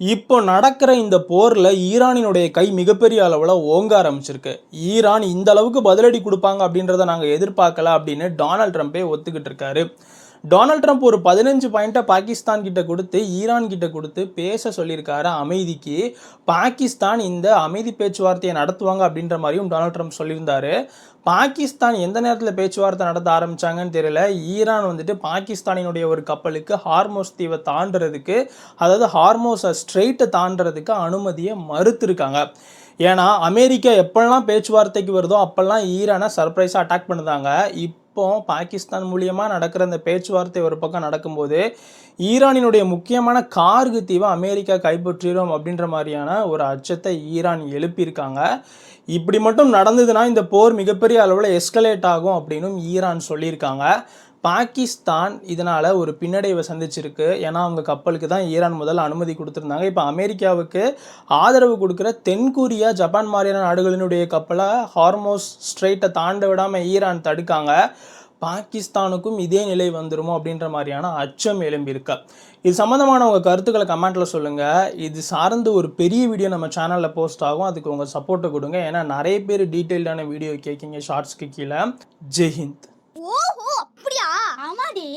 இப்போ நடக்கிற இந்த போர்ல ஈரானினுடைய கை மிகப்பெரிய அளவுல ஓங்க ஆரம்பிச்சிருக்கு. ஈரான் இந்த அளவுக்கு பதிலடி குடுப்பாங்க அப்படின்றத நாங்க எதிர்பார்க்கல அப்படின்னு டொனால்ட் ட்ரம்பே ஒத்துக்கிட்டு இருக்காரு. டொனால்ட் ட்ரம்ப் ஒரு 15 பாயிண்ட்ட பாகிஸ்தான் கிட்ட குடுத்து, ஈரான் கிட்ட குடுத்து பேச சொல்லியிருக்காரு அமைதிக்கு. பாகிஸ்தான் இந்த அமைதி பேச்சுவார்த்தையை நடத்துவாங்க அப்படின்ற மாரியும் டொனால்ட் ட்ரம்ப் சொல்லியிருந்தாரு. பாகிஸ்தான் எந்த நேரத்துல பேச்சுவார்த்தை நடத்த ஆரம்பிச்சாங்கன்னு தெரியல. ஈரான் வந்துட்டு பாகிஸ்தானினுடைய ஒரு கப்பலுக்கு ஹார்மோஸ் தீவை தாண்டுறதுக்கு, அதாவது ஹார்மோஸ் ஸ்ட்ரெயிட்டை தாண்டுறதுக்கு அனுமதியை மறுத்திருக்காங்க. ஏன்னா அமெரிக்கா எப்பெல்லாம் பேச்சுவார்த்தைக்கு வருதோ அப்பெல்லாம் ஈரானை சர்ப்ரைஸாக அட்டாக் பண்ணுதாங்க. இப்போ பாகிஸ்தான் மூலியமாக நடக்கிற இந்த பேச்சுவார்த்தை ஒரு பக்கம் நடக்கும்போது ஈரானினுடைய முக்கியமான கார்கு தீவை அமெரிக்கா கைப்பற்றிடும் அப்படின்ற மாதிரியான ஒரு அச்சத்தை ஈரான் எழுப்பியிருக்காங்க. இப்படி மட்டும் நடந்ததுன்னா இந்த போர் மிகப்பெரிய அளவில் எஸ்கலேட் ஆகும் அப்படின்னும் ஈரான் சொல்லியிருக்காங்க. பாகிஸ்தான் இதனால் ஒரு பின்னடைவை சந்திச்சிருக்கு. ஏன்னா அவங்க கப்பலுக்கு தான் ஈரான் முதல்ல அனுமதி கொடுத்துருந்தாங்க. இப்போ அமெரிக்காவுக்கு ஆதரவு கொடுக்குற தென்கொரியா, ஜப்பான் மாதிரியான நாடுகளினுடைய கப்பலை ஹார்மோஸ் ஸ்ட்ரெயிட்டை தாண்ட விடாமல் ஈரான் தடுக்காங்க. பாகிஸ்தானுக்கும் இதே நிலை வந்துருமோ அப்படின்ற மாதிரியான அச்சம் எழும்பியிருக்கு. இது சம்மந்தமான உங்கள் கருத்துக்களை கமெண்ட்டில் சொல்லுங்கள். இது சார்ந்து ஒரு பெரிய வீடியோ நம்ம சேனலில் போஸ்ட் ஆகும். அதுக்கு உங்கள் சப்போர்ட்டை கொடுங்க. ஏன்னா நிறைய பேர் டீட்டெயில்டான வீடியோ கேட்குங்க ஷார்ட்ஸ்க்கு கீழே. ஜெய்ஹிந்த். ஓஹோ அப்படியா? ஆமாடி.